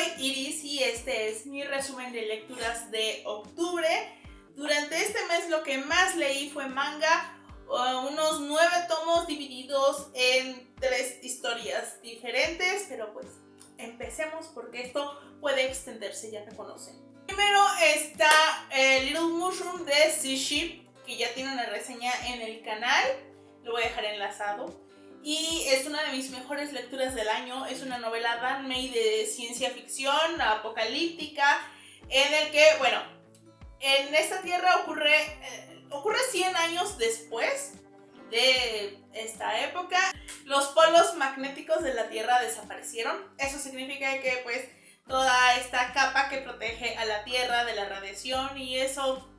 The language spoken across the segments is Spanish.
soy Iris y este es mi resumen de lecturas de octubre. Durante este mes lo que más leí fue manga, unos 9 tomos divididos en 3 historias diferentes, pero pues empecemos porque esto puede extenderse, ya me conocen. Primero está Little Mushroom de Sea Ship, que ya tiene una reseña en el canal, lo voy a dejar enlazado. Y es una de mis mejores lecturas del año. Es una novela danmei de ciencia ficción apocalíptica, en el que, bueno, en esta tierra ocurre 100 años después de esta época. Los polos magnéticos de la Tierra desaparecieron. Eso significa que pues toda esta capa que protege a la Tierra de la radiación y eso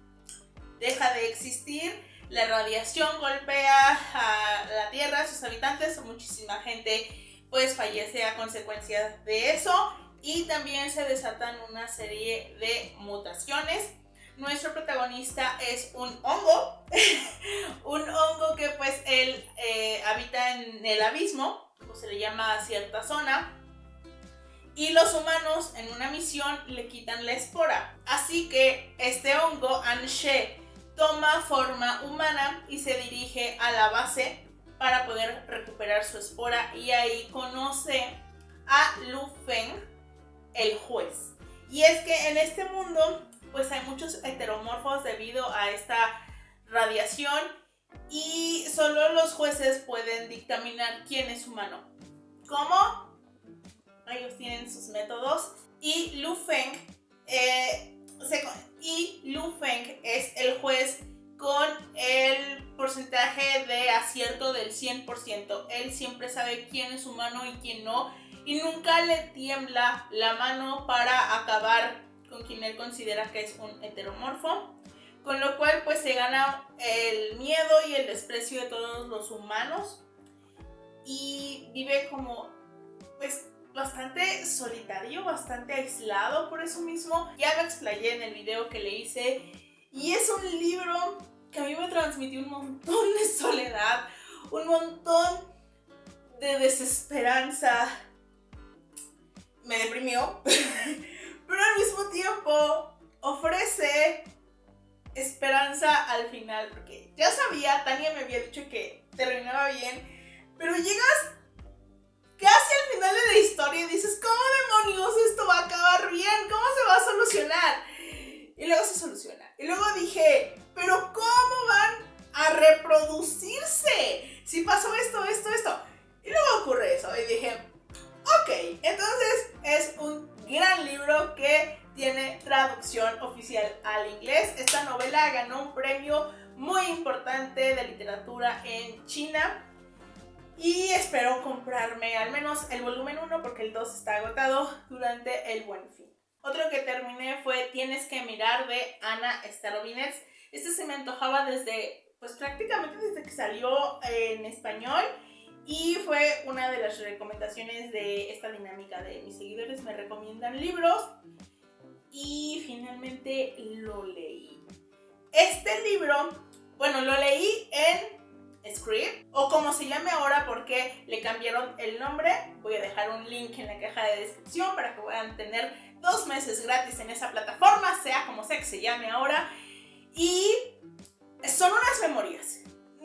deja de existir. La radiación golpea a la Tierra, a sus habitantes, muchísima gente pues fallece a consecuencia de eso y también se desatan una serie de mutaciones. Nuestro protagonista es un hongo, un hongo que pues él habita en el abismo, o se le llama a cierta zona, y los humanos en una misión le quitan la espora. Así que este hongo, Anshe, toma forma humana y se dirige a la base para poder recuperar su espora y ahí conoce a Lu Feng, el juez. Y es que en este mundo pues hay muchos heteromorfos debido a esta radiación y solo los jueces pueden dictaminar quién es humano. ¿Cómo? Ellos tienen sus métodos y Lu Feng es el juez con el porcentaje de acierto del 100%. Él siempre sabe quién es humano y quién no, y nunca le tiembla la mano para acabar con quien él considera que es un heteromorfo, con lo cual pues se gana el miedo y el desprecio de todos los humanos y vive como pues bastante solitario, bastante aislado. Por eso mismo ya me explayé en el video que le hice y es un libro que a mí me transmitió un montón de soledad, un montón de desesperanza, me deprimió pero al mismo tiempo ofrece esperanza al final, porque ya sabía, Tania me había dicho que terminaba bien, pero llegas casi al final de la historia y dices, ¿cómo demonios esto va a acabar bien? ¿Cómo se va a solucionar? Y luego se soluciona. Y luego dije, ¿pero cómo van a reproducirse? Si pasó esto. Y luego ocurre eso. Y dije, ok, entonces es un gran libro que tiene traducción oficial al inglés. Esta novela ganó un premio muy importante de literatura en China. Y espero comprarme al menos el volumen 1 porque el 2 está agotado durante el Buen Fin. Otro que terminé fue Tienes que mirar de Anna Starobinets. Este se me antojaba prácticamente desde que salió en español y fue una de las recomendaciones de esta dinámica de mis seguidores me recomiendan libros y finalmente lo leí. Este libro, lo leí en Scribd, o como se llame ahora porque le cambiaron el nombre. Voy a dejar un link en la caja de descripción para que puedan tener 2 meses gratis en esa plataforma, sea como sea que se llame ahora. Y son unas memorias.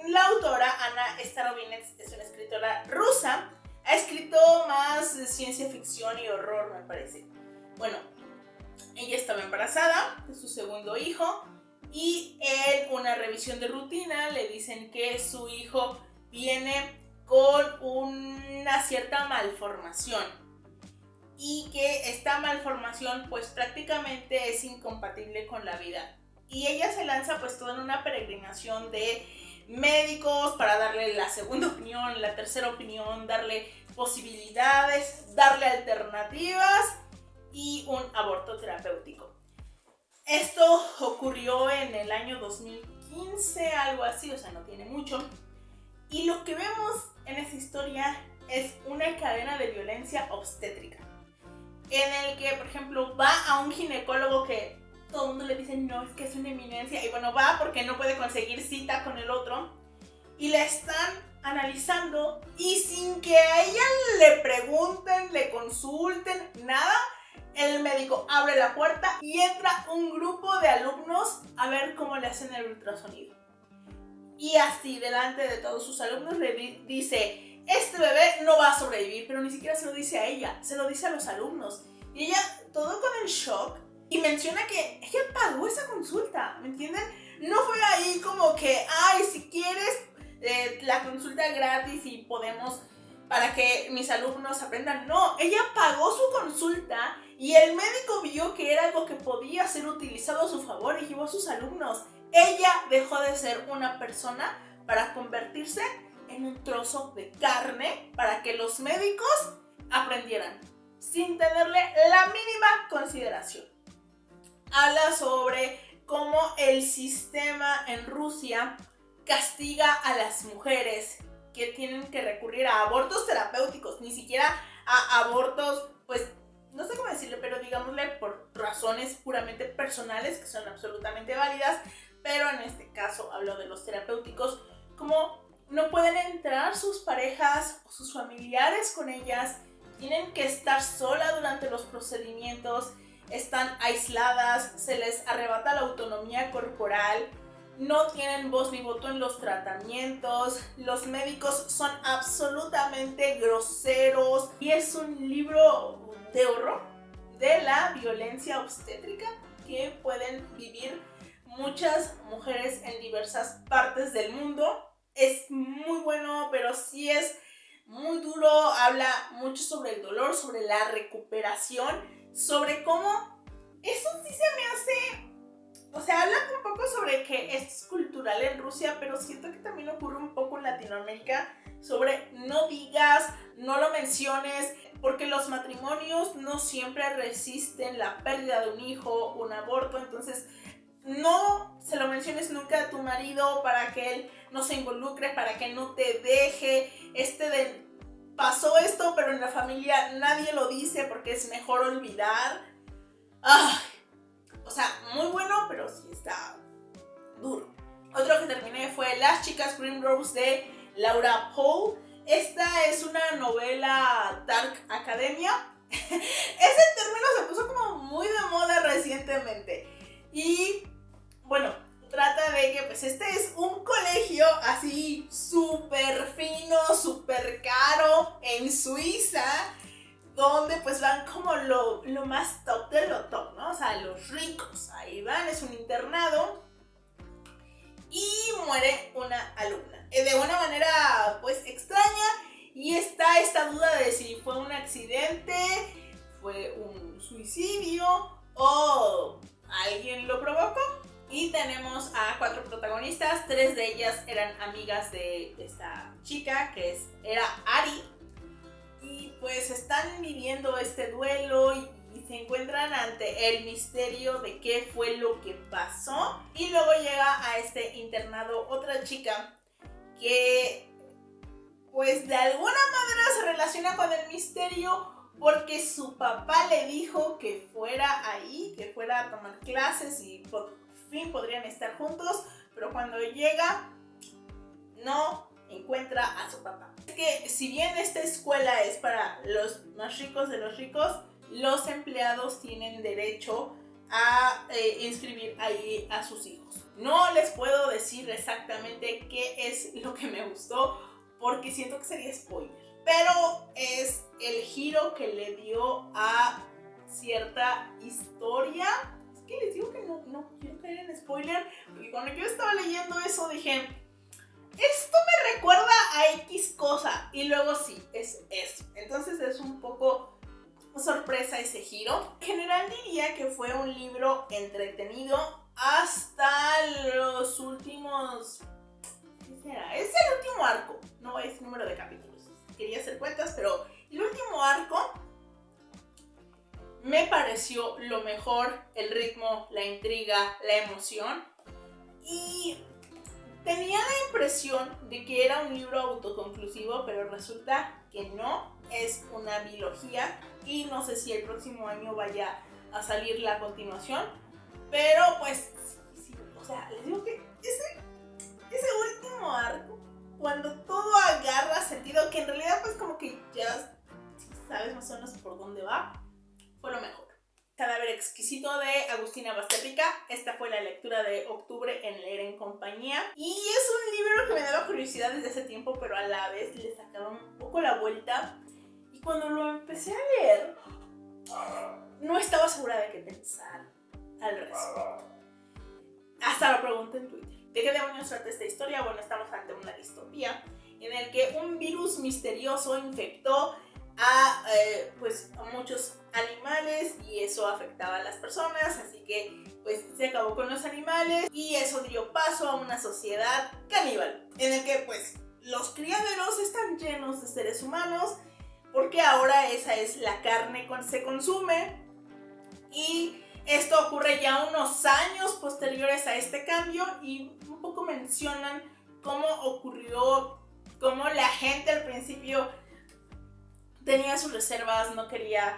La autora Anna Starobinets es una escritora rusa. Ha escrito más de ciencia ficción y horror, me parece. Bueno, ella estaba embarazada de su segundo hijo y en una revisión de rutina le dicen que su hijo viene con una cierta malformación y que esta malformación pues prácticamente es incompatible con la vida. Y ella se lanza pues toda en una peregrinación de médicos para darle la segunda opinión, la tercera opinión, darle posibilidades, darle alternativas y un aborto terapéutico. Esto ocurrió en el año 2015, algo así, o sea, no tiene mucho. Y lo que vemos en esta historia es una cadena de violencia obstétrica, en el que, por ejemplo, va a un ginecólogo que todo el mundo le dice, no, es que es una eminencia, y bueno, va porque no puede conseguir cita con el otro, y la están analizando, y sin que a ella le pregunten, le consulten, nada, El médico abre la puerta y entra un grupo de alumnos a ver cómo le hacen el ultrasonido. Y así, delante de todos sus alumnos, le dice, este bebé no va a sobrevivir, pero ni siquiera se lo dice a ella, se lo dice a los alumnos. Y ella, todo con el shock, y menciona que ella pagó esa consulta, ¿me entienden? No fue ahí como que, ay, si quieres la consulta gratis y podemos, para que mis alumnos aprendan. No, ella pagó su consulta y el médico vio que era algo que podía ser utilizado a su favor y llevó a sus alumnos. Ella dejó de ser una persona para convertirse en un trozo de carne para que los médicos aprendieran, sin tenerle la mínima consideración. Habla sobre cómo el sistema en Rusia castiga a las mujeres que tienen que recurrir a abortos terapéuticos, ni siquiera a abortos, pues, no sé cómo decirlo, pero digámosle por razones puramente personales que son absolutamente válidas, pero en este caso hablo de los terapéuticos, como no pueden entrar sus parejas o sus familiares con ellas, tienen que estar sola durante los procedimientos, están aisladas, se les arrebata la autonomía corporal, no tienen voz ni voto en los tratamientos, los médicos son absolutamente groseros y es un libro de horror de la violencia obstétrica que pueden vivir muchas mujeres en diversas partes del mundo. Es muy bueno, pero sí es muy duro, habla mucho sobre el dolor, sobre la recuperación, sobre cómo eso sí se me hace, o sea, habla un poco sobre que es cultural en Rusia, pero siento que también ocurre un poco en Latinoamérica, sobre no digas, no lo menciones, porque los matrimonios no siempre resisten la pérdida de un hijo, un aborto, entonces no se lo menciones nunca a tu marido para que él no se involucre, para que no te deje, pasó esto, pero en la familia nadie lo dice porque es mejor olvidar. Ay, o sea, muy bueno, pero sí está duro. Otro que terminé fue Las chicas Primrose de Laura Pohl. Esta es una novela dark academia. Ese término se puso como muy de moda recientemente. Y bueno, trata de que pues este es un colegio así súper fino, súper caro en Suiza, donde pues van como lo más top de lo top, ¿no? O sea, los ricos, ahí van, es un internado y muere una alumna. De una manera pues extraña y está esta duda de si fue un accidente, fue un suicidio o alguien lo provocó. Y tenemos a 4 protagonistas, 3 de ellas eran amigas de esta chica que era Ari. Y pues están viviendo este duelo y se encuentran ante el misterio de qué fue lo que pasó. Y luego llega a este internado otra chica que pues de alguna manera se relaciona con el misterio porque su papá le dijo que fuera ahí, que fuera a tomar clases y por fin podrían estar juntos, pero cuando llega no encuentra a su papá. Es que si bien esta escuela es para los más ricos de los ricos, los empleados tienen derecho a inscribir ahí a sus hijos. No les puedo decir exactamente qué es lo que me gustó porque siento que sería spoiler, pero es el giro que le dio a cierta historia. Es que les digo que no quiero caer en spoiler, porque cuando yo estaba leyendo eso dije, esto me recuerda a X cosa, y luego sí, es eso. Entonces es un poco sorpresa ese giro. En general diría que fue un libro entretenido hasta los últimos... ¿Qué será? Es el último arco, no es número de capítulos. Quería hacer cuentas, pero el último arco me pareció lo mejor, el ritmo, la intriga, la emoción. Y tenía la impresión de que era un libro autoconclusivo, pero resulta que no, es una bilogía y no sé si el próximo año vaya a salir la continuación, pero pues, sí, o sea, les digo que ese último arco, cuando todo agarra sentido, que en realidad pues como que ya sabes más o menos por dónde va, fue lo mejor. Exquisito de Agustina Basterrica. Esta fue la lectura de octubre en Leer en Compañía. Y es un libro que me daba curiosidad desde hace tiempo, pero a la vez le sacaba un poco la vuelta. Y cuando lo empecé a leer, no estaba segura de qué pensar al respecto. Hasta lo pregunté en Twitter. ¿De qué demonios trata esta historia? Bueno, estamos ante una distopía en el que un virus misterioso infectó a muchos animales y eso afectaba a las personas, así que pues se acabó con los animales y eso dio paso a una sociedad caníbal en el que pues los criaderos están llenos de seres humanos porque ahora esa es la carne que se consume. Y esto ocurre ya unos años posteriores a este cambio y un poco mencionan cómo ocurrió, cómo la gente al principio tenía sus reservas, no quería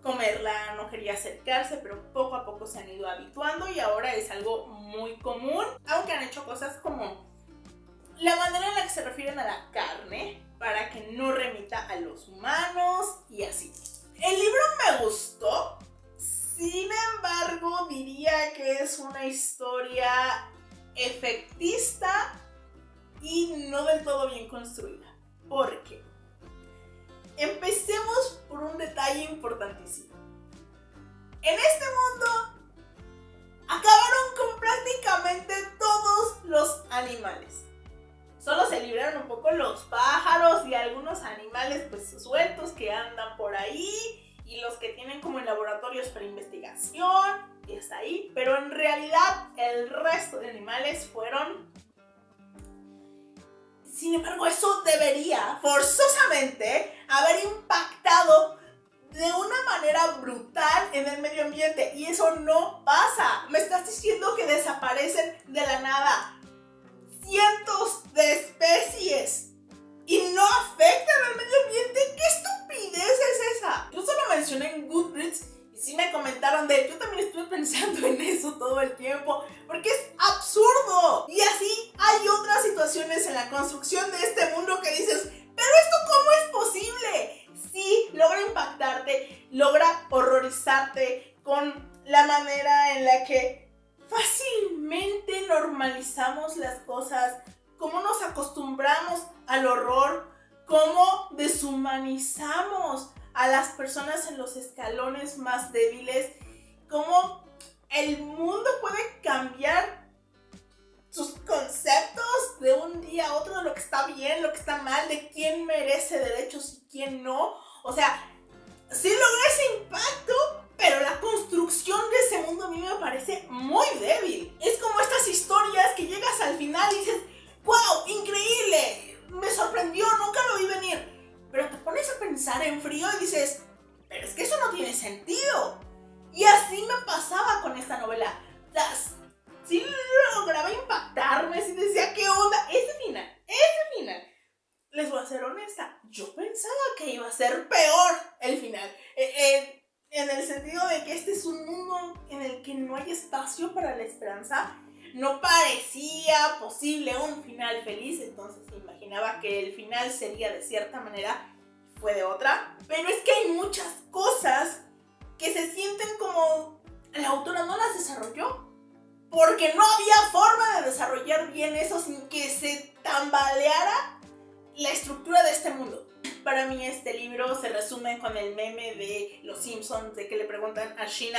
comerla, no quería acercarse, pero poco a poco se han ido habituando y ahora es algo muy común, aunque han hecho cosas como la manera en la que se refieren a la carne para que no remita a los humanos y así. El libro me gustó, sin embargo diría que es una historia efectista y no del todo bien construida. ¿Por qué? Empecemos por un detalle importantísimo. En este mundo acabaron con prácticamente todos los animales. Solo se libraron un poco los pájaros y algunos animales pues sueltos que andan por ahí y los que tienen como en laboratorios para investigación y hasta ahí. Pero en realidad el resto de animales fueron... Sin embargo, eso debería forzosamente haber impactado de una manera brutal en el medio ambiente y eso no pasa. Me estás diciendo que desaparecen de la nada cientos de especies y no afectan al medio ambiente. ¿Qué estupidez es esa? Yo solo mencioné en Goodreads y sí me comentaron de... Yo también estuve pensando en eso todo el tiempo porque es absurdo. Y así hay otras situaciones en la construcción de este mundo que dices, ¿pero esto cómo es posible? Sí, logra impactarte, logra horrorizarte con la manera en la que fácilmente normalizamos las cosas, cómo nos acostumbramos al horror, cómo deshumanizamos a las personas en los escalones más débiles, cómo el mundo puede cambiar sus conceptos de un día a otro de lo que está bien, lo que está mal, de quién merece derechos y quién no. O sea, sí logra ese impacto, pero la construcción de ese mundo a mí me parece muy débil. Es como estas historias que llegas al final y dices, ¡wow! ¡Increíble! Me sorprendió, nunca lo vi venir. Pero te pones a pensar en frío y dices, pero es que eso no tiene sentido. Y así me pasaba con esta novela. Sí lograba impactarme, sí decía, ¿qué onda? Ese final. Les voy a ser honesta, yo pensaba que iba a ser peor el final. En el sentido de que este es un mundo en el que no hay espacio para la esperanza. No parecía posible un final feliz, entonces imaginaba que el final sería de cierta manera, fue de otra. Pero es que hay muchas cosas que se sienten como la autora no las desarrolló. Porque no había forma de desarrollar bien eso sin que se tambaleara la estructura de este mundo. Para mí este libro se resume con el meme de Los Simpsons, de que le preguntan a Sheena,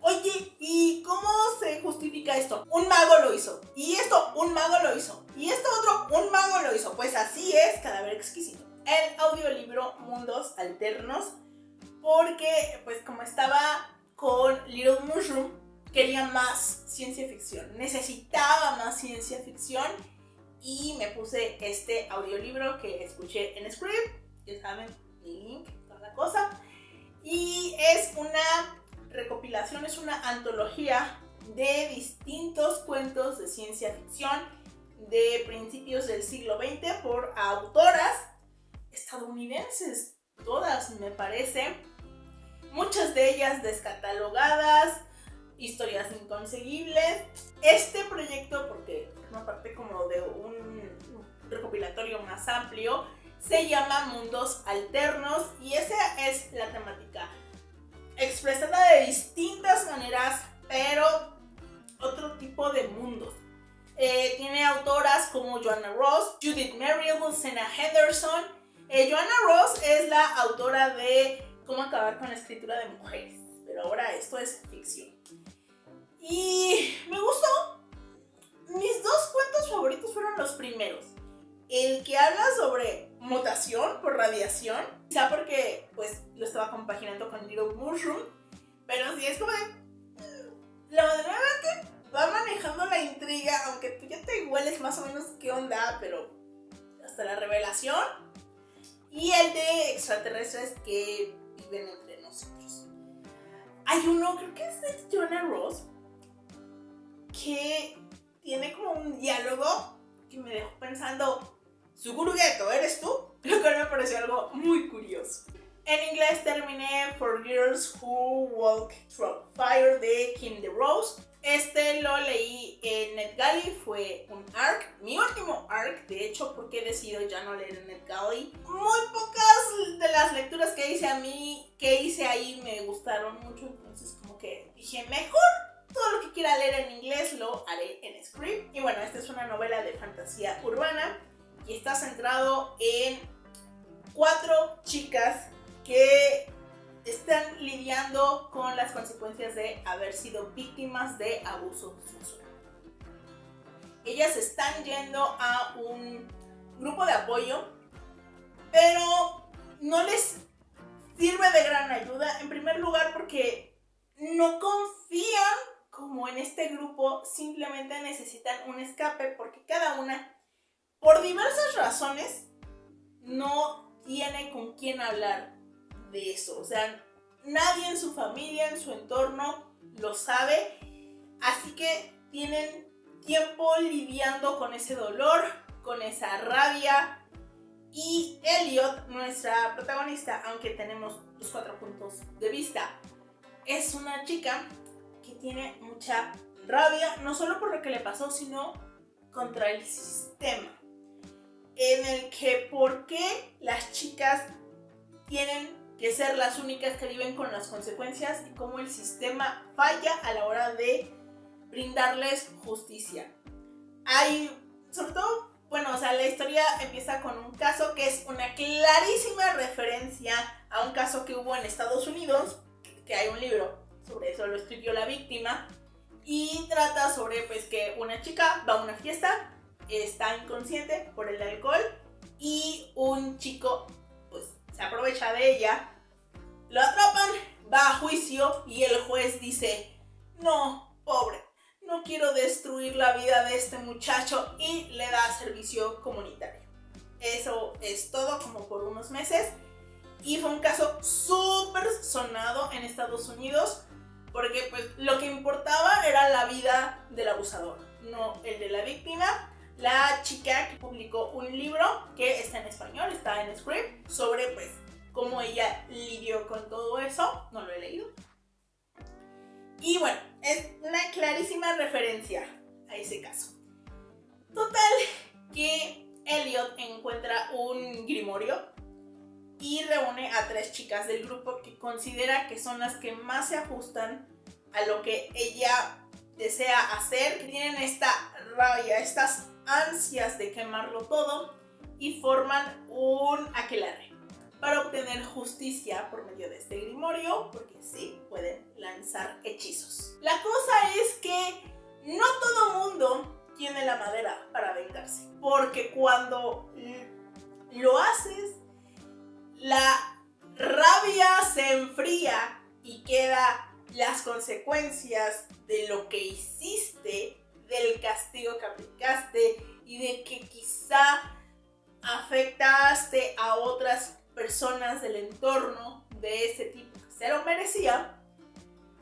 oye, ¿y cómo se justifica esto? Un mago lo hizo, y esto un mago lo hizo, y esto otro un mago lo hizo. Pues así es Cadáver Exquisito, el audiolibro Mundos Alternos, porque pues como estaba con Little Mushroom, quería más ciencia ficción, necesitaba más ciencia ficción y me puse este audiolibro que escuché en Scribd, ya saben, mi link, toda la cosa, y es una recopilación, es una antología de distintos cuentos de ciencia ficción de principios del siglo XX por autoras estadounidenses, todas me parece, muchas de ellas descatalogadas, historias inconseguibles. Este proyecto, porque forma parte como de un recopilatorio más amplio, se llama Mundos Alternos y esa es la temática expresada de distintas maneras, pero otro tipo de mundos. Tiene autoras como Joanna Ross, Judith Merril, Senna Henderson. Joanna Ross es la autora de Cómo acabar con la escritura de mujeres, pero ahora esto es ficción. Y me gustó. Mis dos cuentos favoritos fueron los primeros. El que habla sobre mutación por radiación, quizá porque pues lo estaba compaginando con Little Mushroom, pero sí es como de... La manera que va manejando la intriga, aunque tú ya te hueles más o menos qué onda, pero hasta la revelación. Y el de extraterrestres que viven entre nosotros. Hay uno, creo que es de Joanna Ross, que tiene como un diálogo que me dejó pensando, Suguru Geto, ¿eres tú? Lo cual me pareció algo muy curioso. En inglés terminé For Girls Who Walk Through Fire de Kim DeRose. Este lo leí en NetGalley, fue un ARC, mi último ARC, de hecho, porque he decidido ya no leer en NetGalley. Muy pocas de las lecturas que hice ahí me gustaron mucho, entonces como que dije, mejor todo lo que quiera leer en inglés lo haré en Script. Y bueno, esta es una novela de fantasía urbana y está centrado en 4 chicas que están lidiando con las consecuencias de haber sido víctimas de abuso sexual. Ellas están yendo a un grupo de apoyo, pero no les sirve de gran ayuda, en primer lugar porque no confían como en este grupo, simplemente necesitan un escape porque cada una, por diversas razones, no tiene con quién hablar de eso. O sea, nadie en su familia, en su entorno lo sabe, así que tienen tiempo lidiando con ese dolor, con esa rabia. Y Elliot, nuestra protagonista, aunque tenemos los 4 puntos de vista, es una chica que tiene mucha rabia, no solo por lo que le pasó, sino contra el sistema, en el que por qué las chicas tienen que ser las únicas que viven con las consecuencias y cómo el sistema falla a la hora de brindarles justicia. Hay, sobre todo, bueno, o sea, la historia empieza con un caso que es una clarísima referencia a un caso que hubo en Estados Unidos, que hay un libro sobre eso, lo escribió la víctima, y trata sobre pues que una chica va a una fiesta, está inconsciente por el alcohol y un chico pues se aprovecha de ella, lo atrapan, va a juicio y el juez dice, no, pobre, no quiero destruir la vida de este muchacho, y le da servicio comunitario. Eso es todo, como por unos meses, y fue un caso súper sonado en Estados Unidos porque pues lo que importaba era la vida del abusador, no el de la víctima. La chica que publicó un libro que está en español, está en Script, sobre pues cómo ella lidió con todo eso, no lo he leído. Y bueno, es una clarísima referencia a ese caso. Total, que Elliot encuentra un grimorio y reúne a 3 chicas del grupo que considera que son las que más se ajustan a lo que ella desea hacer, que tienen esta rabia, estas ansias de quemarlo todo, y forman un aquelarre para obtener justicia por medio de este grimorio, porque sí, pueden lanzar hechizos. La cosa es que no todo mundo tiene la madera para vengarse, porque cuando lo haces, la rabia se enfría y queda las consecuencias de lo que hiciste, del castigo que aplicaste y de que quizá afectaste a otras personas del entorno de ese tipo que se lo merecía,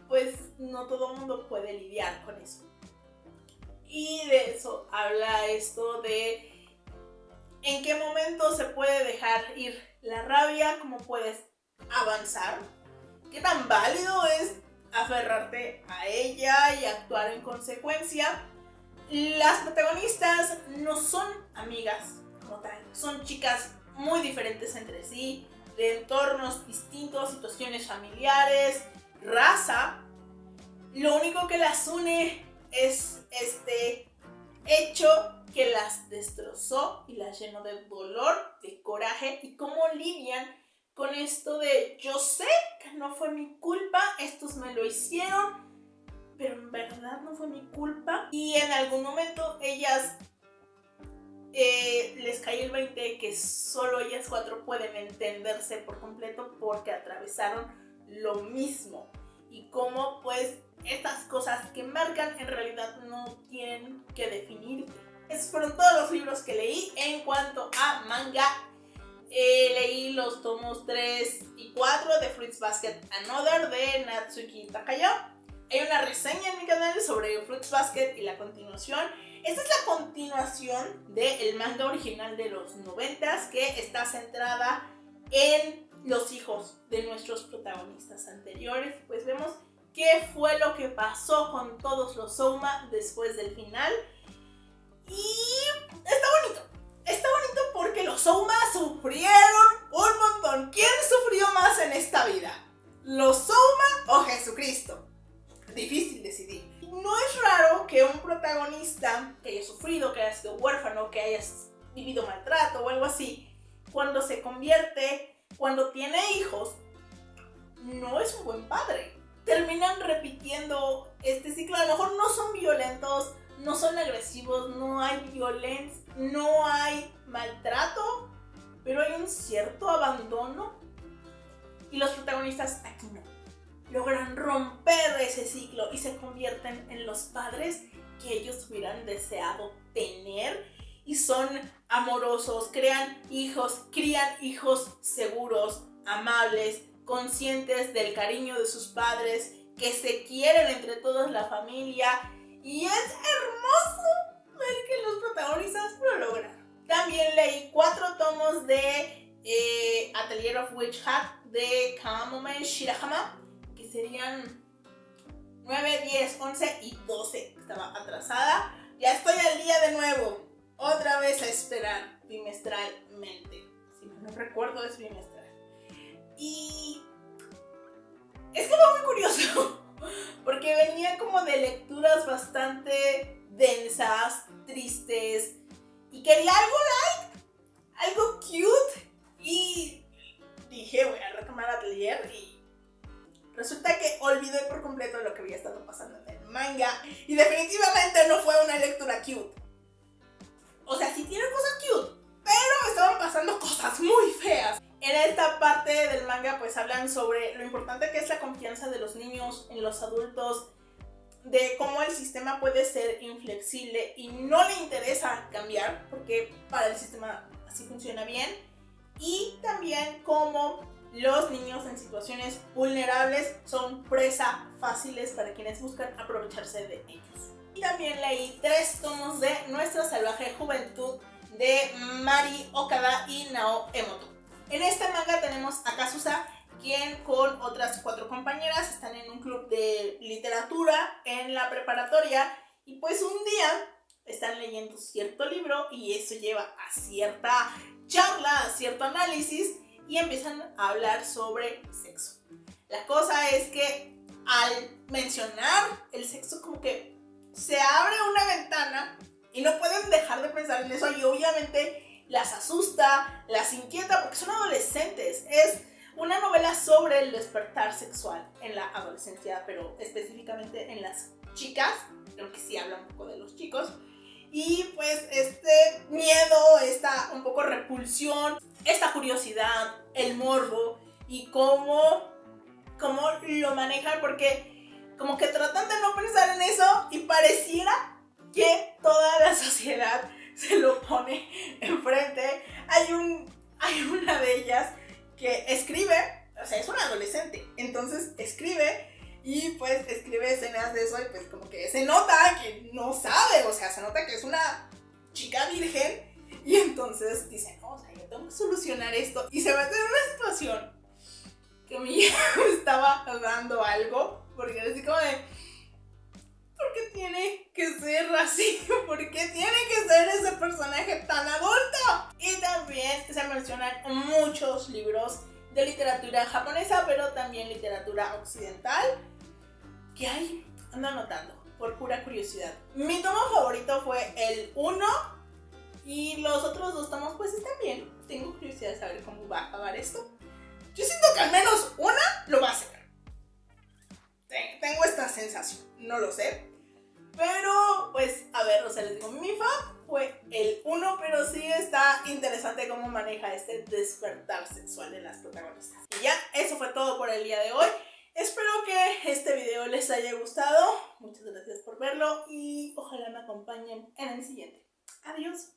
pues no todo el mundo puede lidiar con eso. Y de eso habla esto de en qué momento se puede dejar ir la rabia, cómo puedes avanzar, qué tan válido es aferrarte a ella y actuar en consecuencia. Las protagonistas no son amigas como tal, son chicas muy diferentes entre sí, de entornos distintos, situaciones familiares, raza, lo único que las une es este hecho que las destrozó y las llenó de dolor, de coraje, y cómo lidian con esto de yo sé que no fue mi culpa, estos me lo hicieron, pero en verdad no fue mi culpa. Y en algún momento ellas les cae el 20 que solo ellas 4 pueden entenderse por completo porque atravesaron lo mismo, y cómo pues estas cosas que marcan en realidad no tienen que definirte. Esos fueron todos los libros que leí en cuanto a manga. Leí los tomos 3 y 4 de Fruits Basket Another de Natsuki Takayo. Hay una reseña en mi canal sobre Fruits Basket y la continuación. Esta es la continuación del manga original de los 90s, que está centrada en los hijos de nuestros protagonistas anteriores. Pues vemos qué fue lo que pasó con todos los Souma después del final. Y está bonito porque los Souma sufrieron un montón. ¿Quién sufrió más en esta vida? ¿Los Souma o Jesucristo? Difícil decidir. No es raro que un protagonista que haya sufrido, que haya sido huérfano, que haya vivido maltrato o algo así, cuando se convierte, cuando tiene hijos, no es un buen padre. Terminan repitiendo este ciclo. A lo mejor no son violentos, no son agresivos, no hay violencia, no hay maltrato, pero hay un cierto abandono. Y los protagonistas aquí no. Logran romper ese ciclo y se convierten en los padres que ellos hubieran deseado tener, y son amorosos, crían hijos seguros, amables, conscientes del cariño de sus padres, que se quieren entre todos la familia, y es hermoso ver que los protagonistas lo logran. También leí 4 tomos de Atelier of Witch Hat de Kamome Shirahama, que serían 9, 10, 11 y 12. Estaba atrasada. Ya estoy al día de nuevo. Otra vez a esperar bimestralmente. Si no recuerdo, es bimestral. Y es que fue muy curioso porque venía como de lecturas bastante densas, tristes, y quería algo light, algo cute, y dije voy a retomar Atelier, y resulta que olvidé por completo lo que había estado pasando en el manga, y definitivamente no fue una lectura cute. O sea, sí tiene cosas cute, pero estaban pasando cosas muy feas. En esta parte del manga pues hablan sobre lo importante que es la confianza de los niños en los adultos, de cómo el sistema puede ser inflexible y no le interesa cambiar porque para el sistema así funciona bien, y también cómo los niños en situaciones vulnerables son presa fáciles para quienes buscan aprovecharse de ellos. Y también leí 3 tomos de Nuestra Salvaje Juventud de Mari Okada y Nao Emoto. En este manga tenemos a Kazusa, quien con otras 4 compañeras están en un club de literatura en la preparatoria, y pues un día están leyendo cierto libro y eso lleva a cierta charla, a cierto análisis, y empiezan a hablar sobre sexo. La cosa es que al mencionar el sexo como que se abre una ventana y no pueden dejar de pensar en eso, y obviamente las asusta, las inquieta porque son adolescentes. Es una novela sobre el despertar sexual en la adolescencia, pero específicamente en las chicas, creo que sí habla un poco de los chicos. Y pues este miedo, esta un poco repulsión, esta curiosidad, el morbo, y cómo lo manejan, porque como que tratan de no pensar en eso y pareciera que toda la sociedad se lo pone enfrente. Hay una de ellas que escribe, o sea, es una adolescente, entonces escribe, y pues escribe escenas de eso, y pues como que se nota que no sabe, o sea, se nota que es una chica virgen, y entonces dice, no, o sea, yo tengo que solucionar esto, y se mete en una situación que a mí me estaba dando algo, porque era así como de, ¿por qué tiene que ser así? ¿Por qué tiene que ser ese personaje tan adulto? Y también se mencionan muchos libros de literatura japonesa, pero también literatura occidental, que hay ando anotando, por pura curiosidad. Mi tomo favorito fue el 1 y los otros 2 tomos pues están bien. Tengo curiosidad de saber cómo va a acabar esto. Yo siento que al menos una lo va a hacer. Tengo esta sensación, no lo sé. Pero pues a ver, o sea, les digo, mi fav fue el 1, pero sí está interesante cómo maneja este despertar sexual de las protagonistas. Y ya, eso fue todo por el día de hoy. Espero que este video les haya gustado. Muchas gracias por verlo y ojalá me acompañen en el siguiente. Adiós.